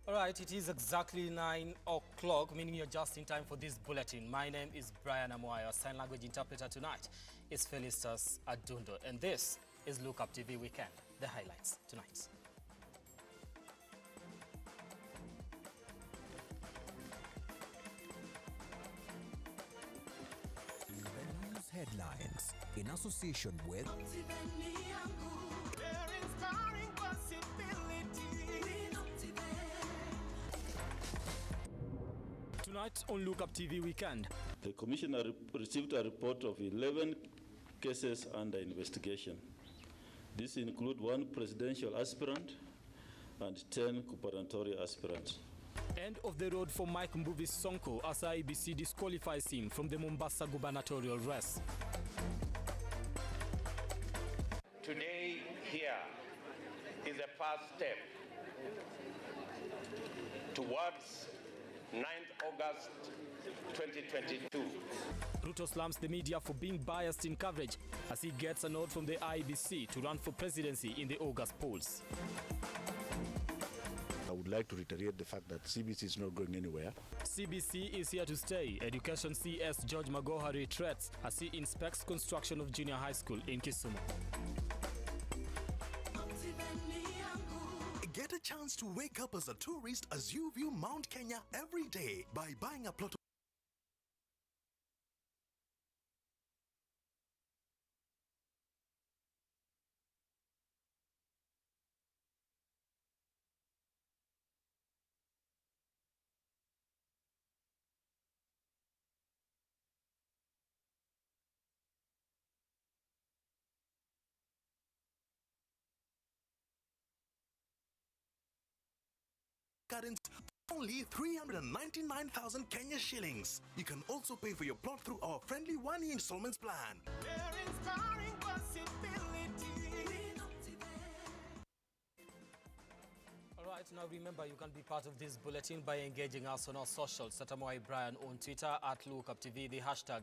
All right, it is exactly 9 o'clock, meaning you're just in time for this bulletin. My name is Brian Amwai. Our sign language interpreter tonight is Felicitas Adundo. And this is Look Up TV Weekend. The highlights tonight. The news headlines in association with Tonight on Look Up TV Weekend. The Commissioner received a report of 11 cases under investigation. These include 1 presidential aspirant and 10 gubernatorial aspirants. End of the road for Mike Mbuvi Sonko as IEBC disqualifies him from the Mombasa gubernatorial race. Today here is the first step towards 9th August 2022. Ruto slams the media for being biased in coverage as he gets a nod from the IEBC to run for presidency in the August polls. I would like to reiterate the fact that CBC is not going anywhere. CBC is here to stay. Education CS George Magoha retreats as he inspects construction of junior high school in Kisumu. Get a chance to wake up as a tourist as you view Mount Kenya every day by buying a plot of gardens, only 399,000 Kenya shillings. You can also pay for your plot through our friendly 1-year installments plan. All right, now remember you can be part of this bulletin by engaging us on our socials. At Amwai Brian on Twitter, at LOOKUPTV. The hashtag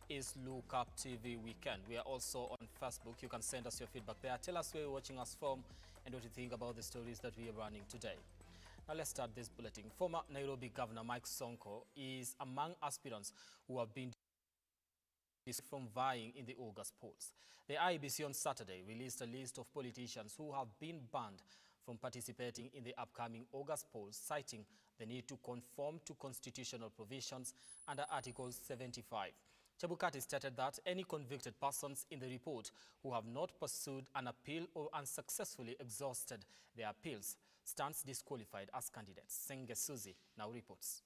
is LOOKUPTV Weekend. We are also on Facebook. You can send us your feedback there. Tell us where you're watching us from and what you think about the stories that we are running today. Now let's start this bulletin. Former Nairobi Governor Mike Sonko is among aspirants who have been from vying in the August polls. The IEBC on Saturday released a list of politicians who have been banned from participating in the upcoming August polls, citing the need to conform to constitutional provisions under Article 75. Chebukati stated that any convicted persons in the report who have not pursued an appeal or unsuccessfully exhausted their appeals stands disqualified as candidates. Senge Suzy now reports.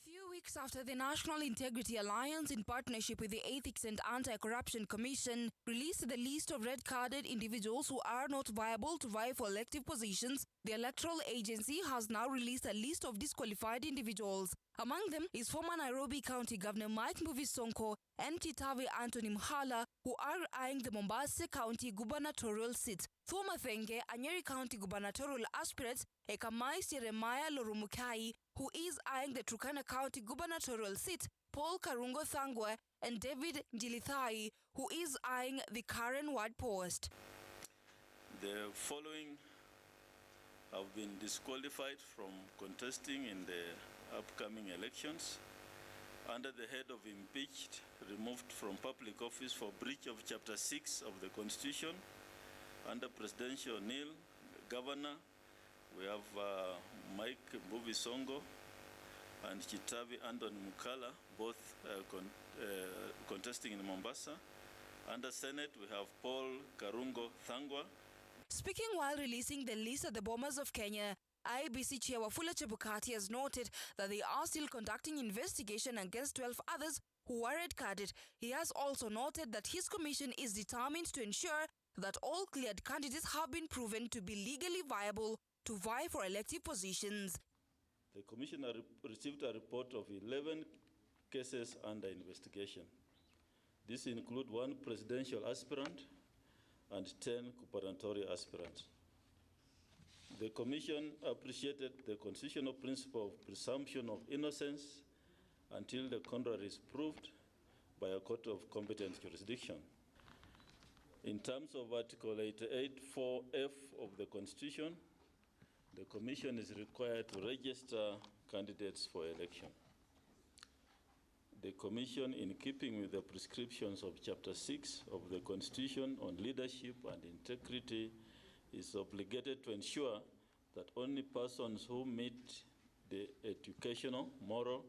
Few weeks after the National Integrity Alliance, in partnership with the Ethics and Anti-Corruption Commission, released the list of red-carded individuals who are not viable to vie for elective positions, the electoral agency has now released a list of disqualified individuals. Among them is former Nairobi County Governor Mike Mbuvi Sonko and Titawe Anthony Mhala, who are eyeing the Mombasa County gubernatorial seat. Former Thenge and Nyeri County gubernatorial aspirant Ekamai Jeremiah Lorumukai, who is eyeing the Turkana County gubernatorial seat, Paul Karungo Thangwa, and David Njilithai, who is eyeing the Karen Ward post. The following have been disqualified from contesting in the upcoming elections under the head of impeached, removed from public office for breach of Chapter 6 of the Constitution. Under Presidential Nil, Governor, we have Mike Mbuvi Sonko and Titawe Anthony Mhala, both contesting in Mombasa. Under Senate, we have Paul Karungo Thangwa. Speaking while releasing the list at the Bomas of Kenya, IEBC Chair Wafula Chebukati has noted that they are still conducting investigation against 12 others who are red-carded. He has also noted that his commission is determined to ensure that all cleared candidates have been proven to be legally viable to vie for elective positions. The Commissioner received a report of 11 cases under investigation. These include 1 presidential aspirant and 10 gubernatorial aspirants. The Commission appreciated the constitutional principle of presumption of innocence until the contrary is proved by a court of competent jurisdiction. In terms of Article 88(4)(f) of the Constitution, The Commission is required to register candidates for election. The Commission, in keeping with the prescriptions of Chapter 6 of the Constitution on leadership and integrity, is obligated to ensure that only persons who meet the educational, moral,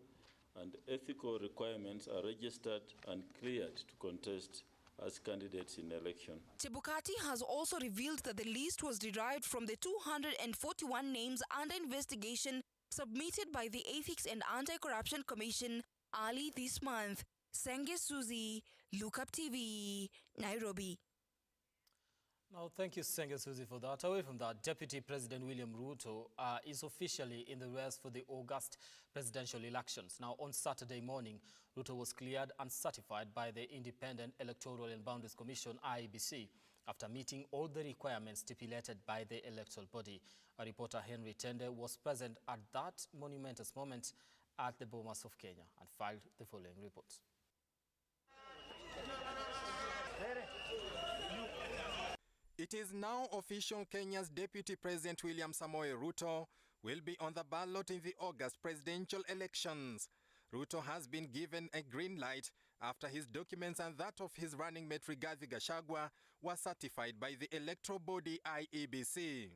and ethical requirements are registered and cleared to contest as candidates in election. Chebukati has also revealed that the list was derived from the 241 names under investigation submitted by the Ethics and Anti-Corruption Commission early this month. Senge Suzy, Look Up TV, Nairobi. Now, thank you, Senge Suzy, for that. Away from that, Deputy President William Ruto is officially in the race for the August presidential elections. Now, on Saturday morning, Ruto was cleared and certified by the Independent Electoral and Boundaries Commission, IEBC, after meeting all the requirements stipulated by the electoral body. Our reporter Henry Tende was present at that monumentous moment at the Bomas of Kenya and filed the following report. It is now official. Kenya's Deputy President William Samoei Ruto will be on the ballot in the August presidential elections. Ruto has been given a green light after his documents and that of his running mate Rigathi Gachagua were certified by the electoral body IEBC.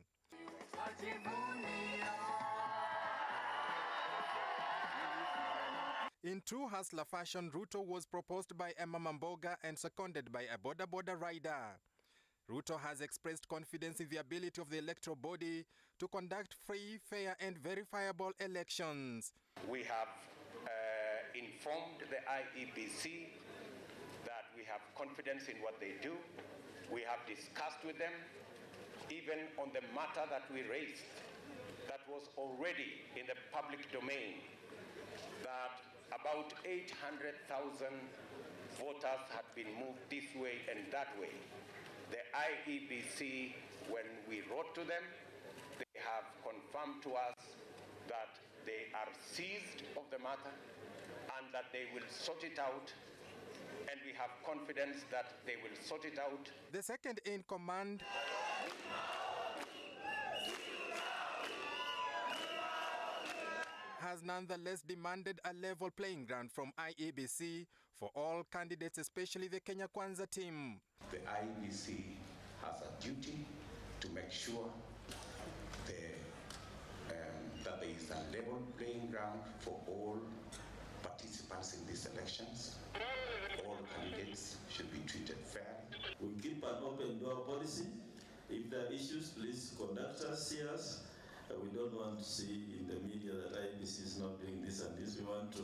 In true hustler fashion, Ruto was proposed by Emma Mamboga and seconded by a border rider. Ruto has expressed confidence in the ability of the electoral body to conduct free, fair and verifiable elections. We have informed the IEBC that we have confidence in what they do. We have discussed with them, even on the matter that we raised, that was already in the public domain, that about 800,000 voters had been moved this way and that way. The IEBC, when we wrote to them, they have confirmed to us that they are seized of the matter and that they will sort it out, and we have confidence that they will sort it out. The second in command has nonetheless demanded a level playing ground from IEBC for all candidates, especially the Kenya Kwanza team. The IEBC has a duty to make sure that there is a level playing ground for all participants in these elections. All candidates should be treated fairly. We keep an open door policy. If there are issues, please contact us, see us. We don't want to see in the media that IEBC is not doing this and this. We want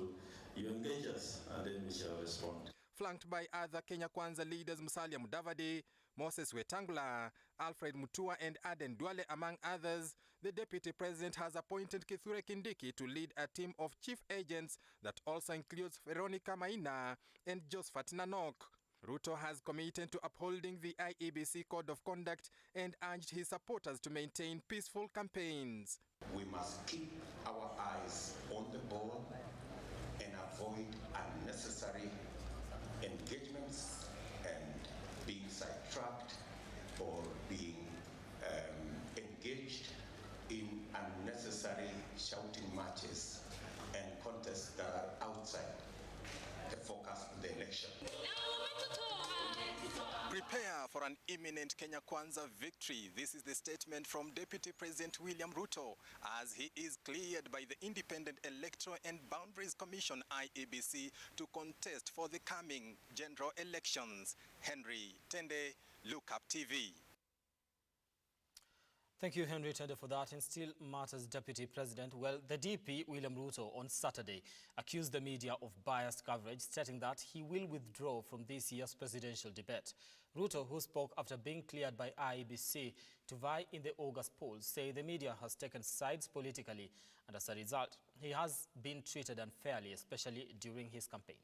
you engage us, and then we shall respond. Flanked by other Kenya Kwanza leaders Musalia Mudavadi, Moses Wetangula, Alfred Mutua and Aden Duale, among others, the Deputy President has appointed Kithure Kindiki to lead a team of chief agents that also includes Veronica Maina and Josephat Nanok. Ruto has committed to upholding the IEBC Code of Conduct and urged his supporters to maintain peaceful campaigns. We must keep our eyes on the ball and avoid unnecessary engagements and being sidetracked or being engaged in unnecessary shouting matches and contests that are outside the focus of the election. Prepare for an imminent Kenya Kwanza victory. This is the statement from Deputy President William Ruto as he is cleared by the Independent Electoral and Boundaries Commission IEBC to contest for the coming general elections. Henry Tende, Look Up TV. Thank you, Henry Tende, for that. In still matters, Deputy President, well, the DP, William Ruto, on Saturday accused the media of biased coverage, stating that he will withdraw from this year's presidential debate. Ruto, who spoke after being cleared by IEBC to vie in the August polls, say the media has taken sides politically, and as a result, he has been treated unfairly, especially during his campaign.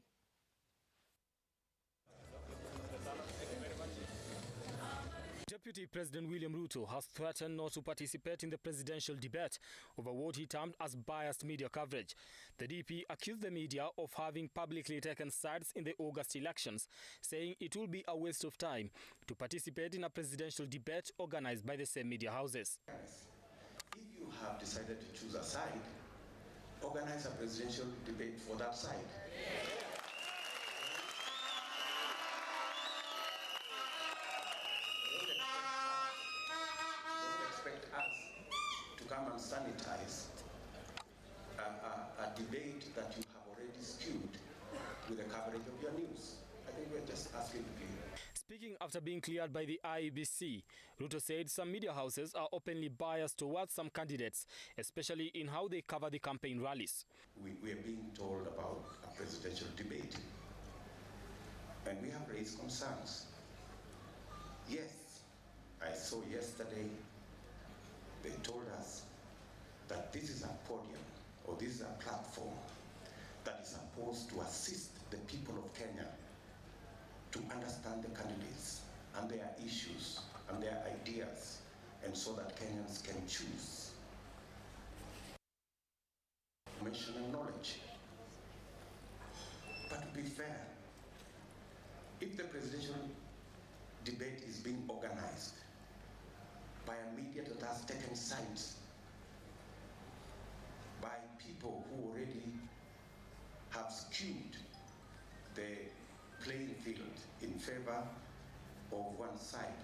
Deputy President William Ruto has threatened not to participate in the presidential debate over what he termed as biased media coverage. The DP accused the media of having publicly taken sides in the August elections, saying it will be a waste of time to participate in a presidential debate organized by the same media houses. If you have decided to choose a side, organize a presidential debate for that side. Don't expect us to come and sanitize a debate that you have already skewed with the coverage of your news. I think we're just asking to be. Speaking after being cleared by the IEBC, Ruto said some media houses are openly biased towards some candidates, especially in how they cover the campaign rallies. We are being told about a presidential debate, and we have raised concerns. Yes, I saw yesterday they told us that this is a podium, or this is a platform that is supposed to assist the people of Kenya to understand the candidates and their issues and their ideas, and so that Kenyans can choose. Information and knowledge. But to be fair, if the presidential debate is being organized by a media that has taken sides, by people who already have skewed the playing field in favor of one side,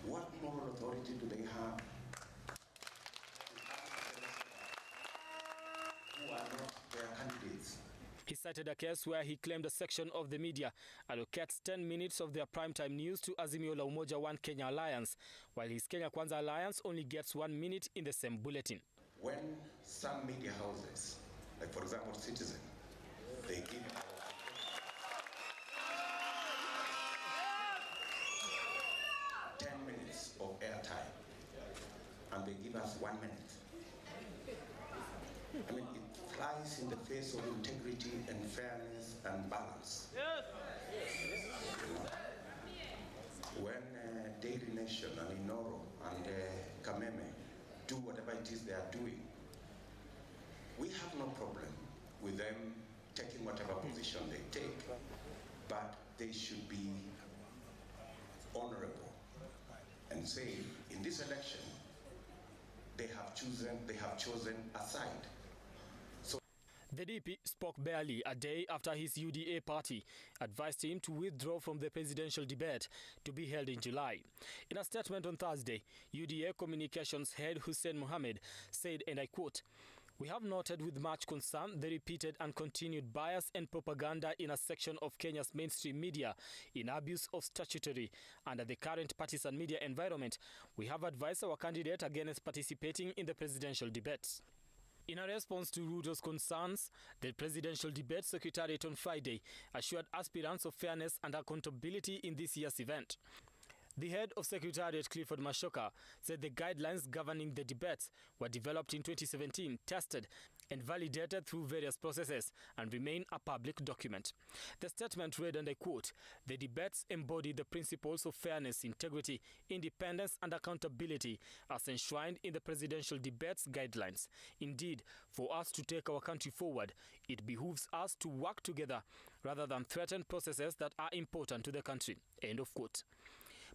what moral authority do they have who are not their candidates? He cited a case where he claimed a section of the media allocates 10 minutes of their primetime news to Azimio La Umoja One Kenya Alliance, while his Kenya Kwanza Alliance only gets 1 minute in the same bulletin. When some media houses, like for example Citizen, they give 10 minutes of airtime, and they give us 1 minute. I mean, it flies in the face of integrity and fairness and balance. Yes. When Daily Nation and Inoro and Kameme do whatever it is they are doing, we have no problem with them taking whatever position they take, but they should be honorable and say, in this election, they have chosen a side. The DP spoke barely a day after his UDA party advised him to withdraw from the presidential debate to be held in July. In a statement on Thursday, UDA communications head Hussein Mohammed said, and I quote, "We have noted with much concern the repeated and continued bias and propaganda in a section of Kenya's mainstream media in abuse of statutory. Under the current partisan media environment, we have advised our candidate against participating in the presidential debates." In a response to Ruto's concerns, the Presidential Debate Secretariat on Friday assured aspirants of fairness and accountability in this year's event. The head of Secretariat, Clifford Mashoka, said the guidelines governing the debates were developed in 2017, tested and validated through various processes and remain a public document. The statement read, and I quote, "The debates embody the principles of fairness, integrity, independence and accountability as enshrined in the presidential debates guidelines. Indeed, for us to take our country forward, it behooves us to work together rather than threaten processes that are important to the country." End of quote.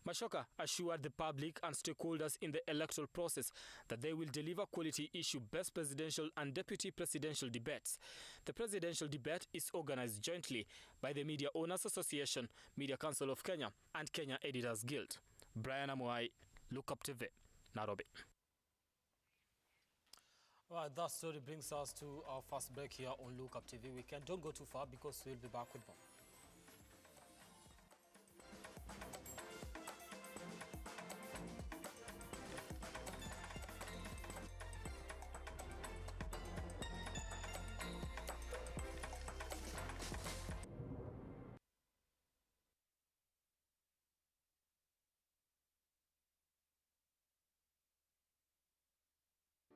Mashoka assured the public and stakeholders in the electoral process that they will deliver quality issue-based presidential and deputy presidential debates. The presidential debate is organized jointly by the Media Owners Association, Media Council of Kenya, and Kenya Editors Guild. Brian Amwai, LOOKUPTV, Nairobi. All right, that story brings us to our first break here on LOOKUPTV Weekend. Don't go too far because we'll be back with more.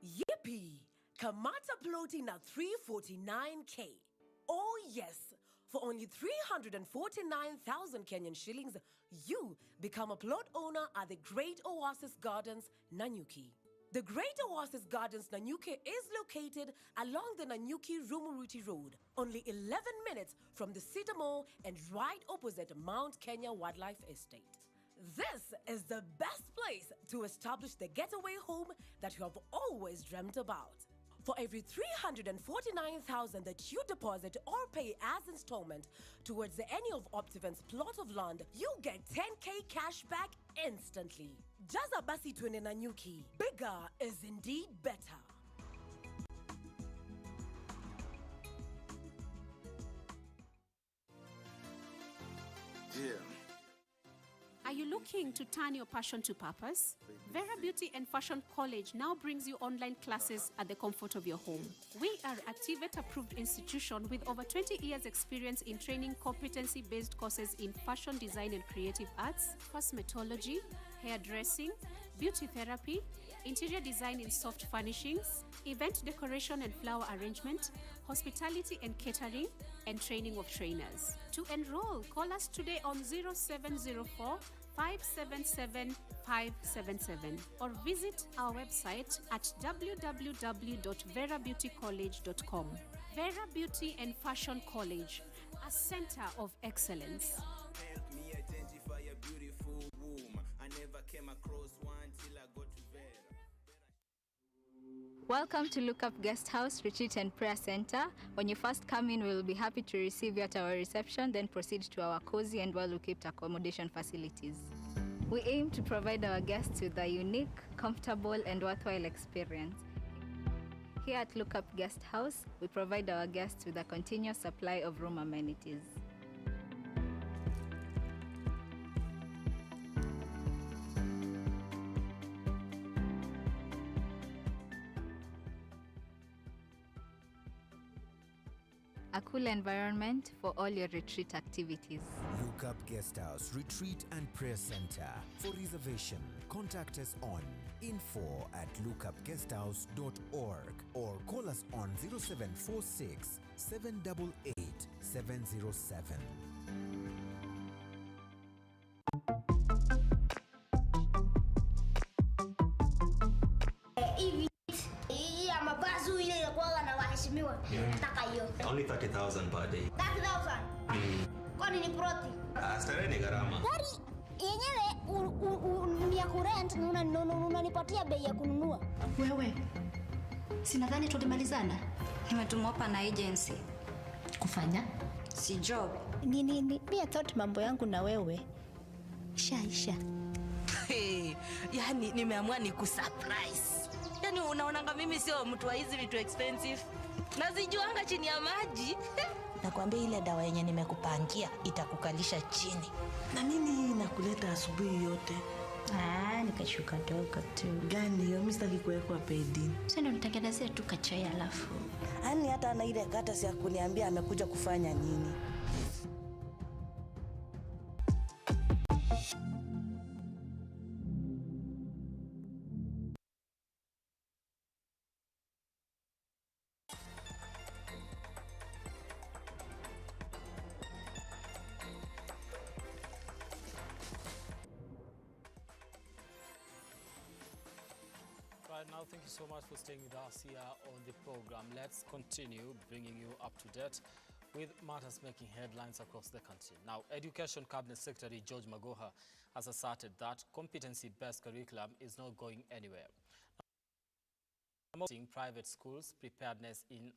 Yippee! Kamata floating at 349K. Oh yes, for only 349,000 Kenyan shillings, you become a plot owner at the Great Oasis Gardens, Nanyuki. The Great Oasis Gardens, Nanyuki is located along the Nanyuki-Rumuruti Road, only 11 minutes from the Cedar Mall and right opposite Mount Kenya Wildlife Estate. This is the best place to establish the getaway home that you have always dreamt about. For every 349,000 that you deposit or pay as installment towards any of Optivant's plot of land, you get 10K cash back instantly. Jaza basi twende na nyuki. Bigger is indeed better. Yeah. Are you looking to turn your passion to purpose? Vera Beauty and Fashion College now brings you online classes at the comfort of your home. We are a TVET-approved institution with over 20 years' experience in training competency-based courses in fashion design and creative arts, cosmetology, hairdressing, beauty therapy, interior design in soft furnishings, event decoration and flower arrangement, hospitality and catering, and training of trainers. To enroll, call us today on 0704 577 577 or visit our website at www.verabeautycollege.com. Vera Beauty and Fashion College, a center of excellence. Help me identify a beautiful womb. I never came across one till I got to Vera. Welcome to Lookup Guest House Retreat and Prayer Center. When you first come in, we will be happy to receive you at our reception, then proceed to our cozy and well-equipped accommodation facilities. We aim to provide our guests with a unique, comfortable, and worthwhile experience. Here at Lookup Guest House, we provide our guests with a continuous supply of room amenities. A cool environment for all your retreat activities. Lookup Guest House Retreat and Prayer Center. For reservation, contact us on info@lookupguesthouse.org or call us on 0746 788 707. Only 30,000 per day. 30,000? Kwani ni proti? Starehe ni gharama. Gari yenyewe ni ya kurent na unanipatia bei ya kununua. Wewe, sinadhani tulimalizana. Nimetumwa hapa na agency. Kufanya? Si job. Mimi thought mambo yangu na wewe shaisha. Yani nimeamua ni kusurprise. Yani unaonanga mimi sio mtu wa hizi vitu expensive. Nazijuanga chini ya maji. Nakwambia ile dawa yenye nimekupangia itakukalisha chini. Na nini inakuleta asubuhi yote? Nikashuka dogo tu. Gani hiyo? Mimi sitaki kuwekwa pedi. Sasa ndo nitengenezee tu kachai alafu. Ani hata ana ile kata si ya kuniambia amekuja kufanya nini. Right now, thank you so much for staying with us here on the program. Let's continue bringing you up to date with matters making headlines across the country. Now, Education Cabinet Secretary George Magoha has asserted that competency-based curriculum is not going anywhere. Promoting private schools' preparedness in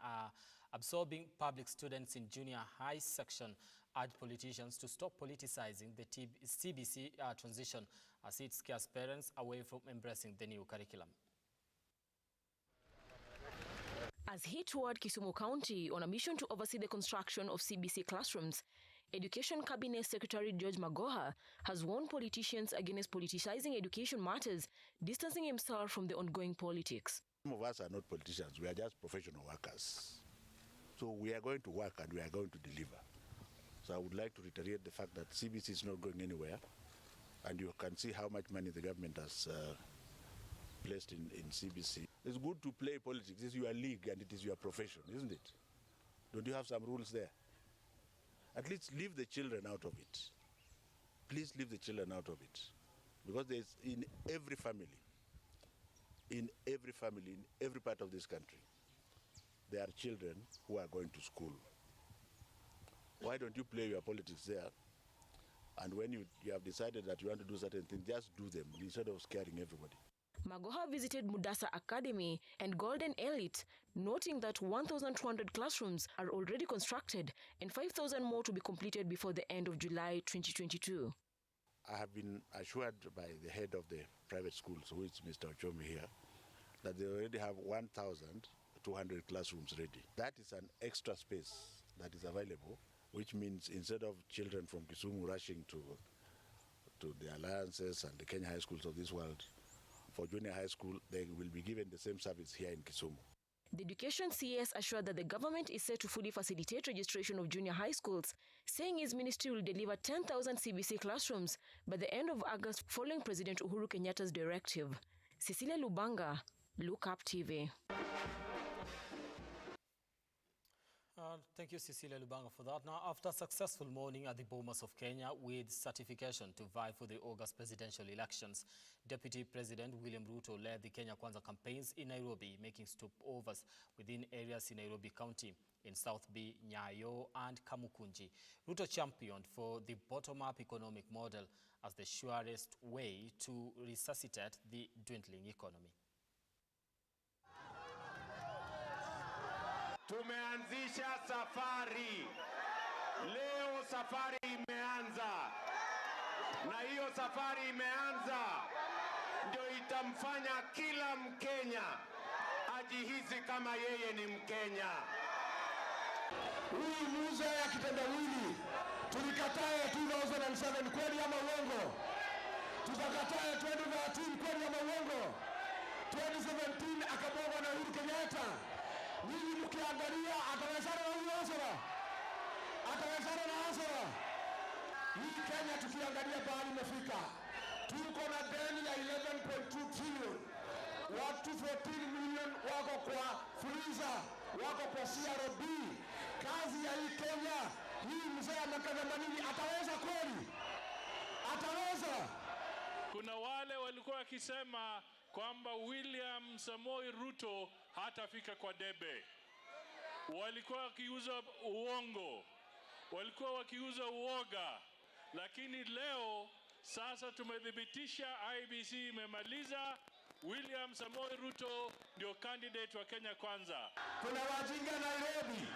absorbing public students in junior high section urged politicians to stop politicizing the CBC transition as it scares parents away from embracing the new curriculum. As he toured Kisumu County on a mission to oversee the construction of CBC classrooms, Education Cabinet Secretary George Magoha has warned politicians against politicizing education matters, distancing himself from the ongoing politics. Some of us are not politicians, we are just professional workers. So we are going to work and we are going to deliver. So I would like to reiterate the fact that CBC is not going anywhere, and you can see how much money the government has placed in CBC. It's good to play politics. This is your league and it is your profession, isn't it? Don't you have some rules there? At least leave the children out of it. Please leave the children out of it. Because there's in every family, in every part of this country, there are children who are going to school. Why don't you play your politics there? And when you have decided that you want to do certain things, just do them instead of scaring everybody. Magoha visited Mudasa Academy and Golden Elite, noting that 1,200 classrooms are already constructed and 5,000 more to be completed before the end of July 2022. I have been assured by the head of the private schools, who is Mr. Ochomi here, that they already have 1,200 classrooms ready. That is an extra space that is available, which means instead of children from Kisumu rushing to the alliances and the Kenya high schools of this world, for junior high school, they will be given the same service here in Kisumu. The Education CS assured that the government is set to fully facilitate registration of junior high schools, saying his ministry will deliver 10,000 CBC classrooms by the end of August following President Uhuru Kenyatta's directive. Cecilia Lubanga, Look Up TV. Thank you, Cecilia Lubanga, for that. Now, after a successful morning at the Bomas of Kenya with certification to vie for the August presidential elections, Deputy President William Ruto led the Kenya Kwanza campaigns in Nairobi, making stopovers within areas in Nairobi County, in South B, Nyayo and Kamukunji. Ruto championed for the bottom-up economic model as the surest way to resuscitate the dwindling economy. Tumeanzisha safari. Leo safari imeanza. Na hiyo safari imeanza ndio itamfanya kila Mkenya ajihisi kama yeye ni Mkenya. Hii muuza ya kitendawili tulikataa 2007, kweli ama uongo? Tukakataa 2013, kweli ama uongo? 2017 akabogwa na Uhuru Kenyatta. Nyinyi mkiangalia atawezana na huyo Azora? Atawezana na Azora? Hii Kenya tukiangalia bahari imefika. Tuko na deni ya 11.2 trillion. Watu 14 million wako kwa Fuliza, wako kwa CRB. Kazi ya hii Kenya, hii mzee amekadhamanini, ataweza kweli? Ataweza? Kuna wale walikuwa wakisema kwamba William Samoei Ruto hatafika kwa debe. Walikuwa wakiuza uongo, walikuwa wakiuza uoga, lakini leo sasa tumedhibitisha, IBC imemaliza, William Samoei Ruto ndio candidate wa Kenya Kwanza. Kuna wajinga Nairobi,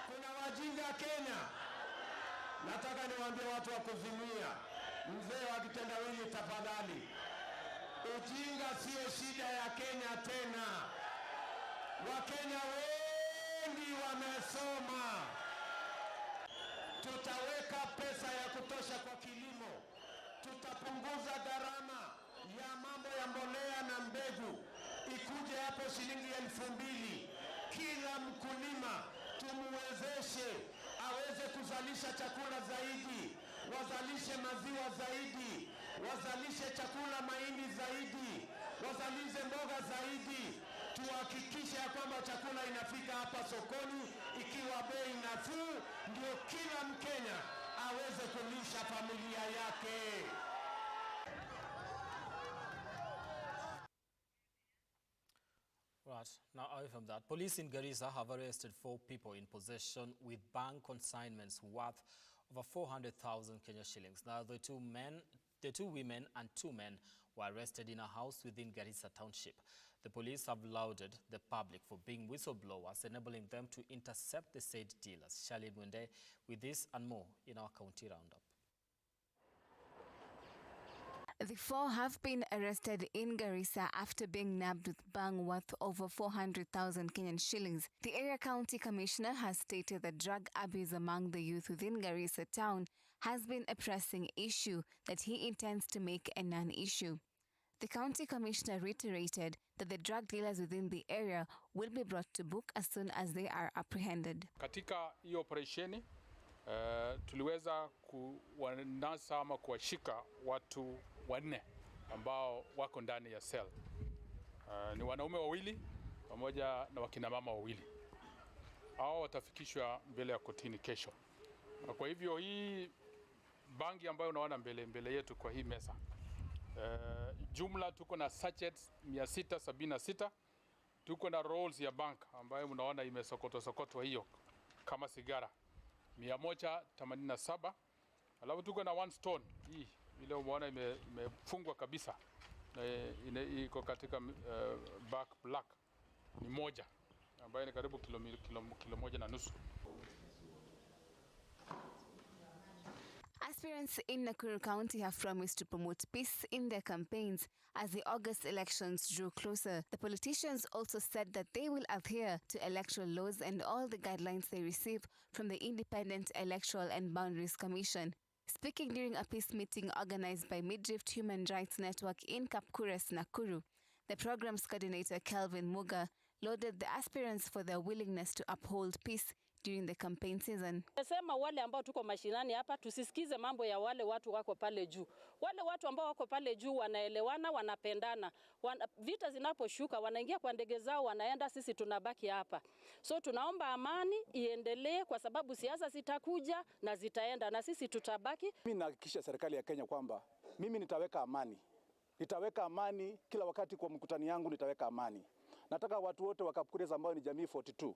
kuna wajinga Kenya. Nataka niwaambie watu wa kuzimia, mzee wa kitendawili, tafadhali. Ujinga sio shida ya Kenya tena. Wakenya wengi wamesoma. Tutaweka pesa ya kutosha kwa kilimo. Tutapunguza gharama ya mambo ya mbolea na mbegu. Ikuje hapo shilingi 2,000. Kila mkulima tumuwezeshe aweze kuzalisha chakula zaidi, wazalishe maziwa zaidi, wazalishe chakula mahindi zaidi, wazalishe mboga zaidi. Tuhakikishe ya kwamba chakula inafika hapa sokoni ikiwa bei nafuu, ndio kila Mkenya aweze kulisha familia yake. Right. Now, away from that, police in Garissa have arrested 4 people in possession with bank consignments worth over 400,000 Kenya shillings. Now, the two women and 2 men were arrested in a house within Garissa Township. The police have lauded the public for being whistleblowers, enabling them to intercept the said dealers. Charlene Mwende with this and more in our county roundup. The 4 have been arrested in Garissa after being nabbed with bang worth over 400,000 Kenyan shillings. The area county commissioner has stated that drug abuse among the youth within Garissa town has been a pressing issue that he intends to make a non-issue. The county commissioner reiterated that the drug dealers within the area will be brought to book as soon as they are apprehended. Katika hii operesheni tuliweza kuwanasa ama kuwashika watu 4 ambao wako ndani ya cell. Ni wanaume 2 pamoja na wakina mama 2. Hao watafikishwa mbele ya kotini kesho. Kwa hivyo hii bangi ambayo unaona mbele yetu kwa hii meza, jumla tuko na sachets 676, tuko na rolls ya bank ambayo mnaona imesokotwa hiyo kama sigara 187, alafu tuko na 1 stone hii ile umeona imefungwa kabisa iko katika back black ni moja ambayo ni karibu kilo 1.5. Aspirants in Nakuru County have promised to promote peace in their campaigns as the August elections drew closer. The politicians also said that they will adhere to electoral laws and all the guidelines they receive from the Independent Electoral and Boundaries Commission. Speaking during a peace meeting organized by Midrift Human Rights Network in Kapkures, Nakuru, the program's coordinator Kelvin Muga lauded the aspirants for their willingness to uphold peace during the campaign season. Nasema wale ambao tuko mashinani hapa tusisikize mambo ya wale watu wako pale juu. Wale watu ambao wako pale juu wanaelewana, wanapendana. Vita zinaposhuka wanaingia kwa ndege zao wanaenda, sisi tunabaki hapa. So tunaomba amani iendelee kwa sababu siasa zitakuja na zitaenda na sisi tutabaki. Mimi nahakikisha serikali ya Kenya kwamba mimi nitaweka amani. Nitaweka amani kila wakati kwa mkutano yangu, nitaweka amani. Nataka watu wote wa Kapkures ambao ni jamii 42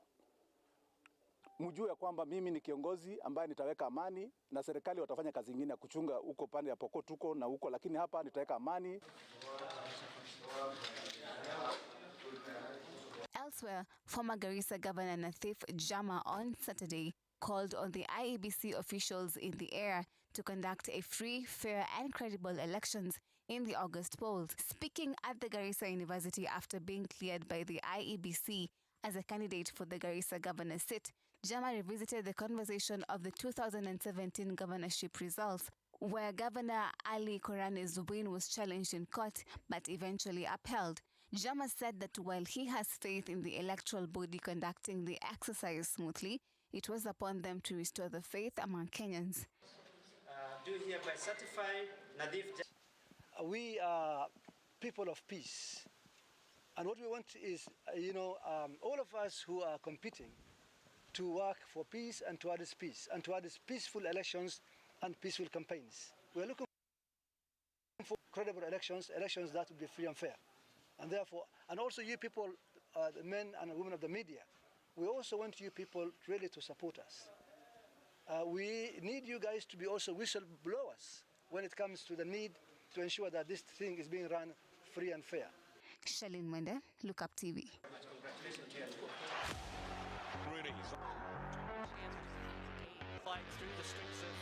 mjue ya kwamba mimi ni kiongozi ambaye nitaweka amani, na serikali watafanya kazi nyingine ya kuchunga huko pande ya Pokot huko na huko, lakini hapa nitaweka amani. Elsewhere, former Garissa Governor Nathif Jama on Saturday called on the IEBC officials in the area to conduct a free, fair and credible elections in the August polls. Speaking at the Garissa University after being cleared by the IEBC as a candidate for the Garissa governor seat, Jama revisited the conversation of the 2017 governorship results, where Governor Ali Korane's win was challenged in court but eventually upheld. Jama said that while he has faith in the electoral body conducting the exercise smoothly, it was upon them to restore the faith among Kenyans. Do hereby certify Nadif. We are people of peace, and what we want is, all of us who are competing to work for peace and towards peace, and towards peaceful elections and peaceful campaigns. We are looking for credible elections that will be free and fair. And therefore, and also you people, the men and women of the media, we also want you people really to support us. We need you guys to be also whistleblowers when it comes to the need to ensure that this thing is being run free and fair. Shalin Mwende, Look Up TV. Fight through the streets of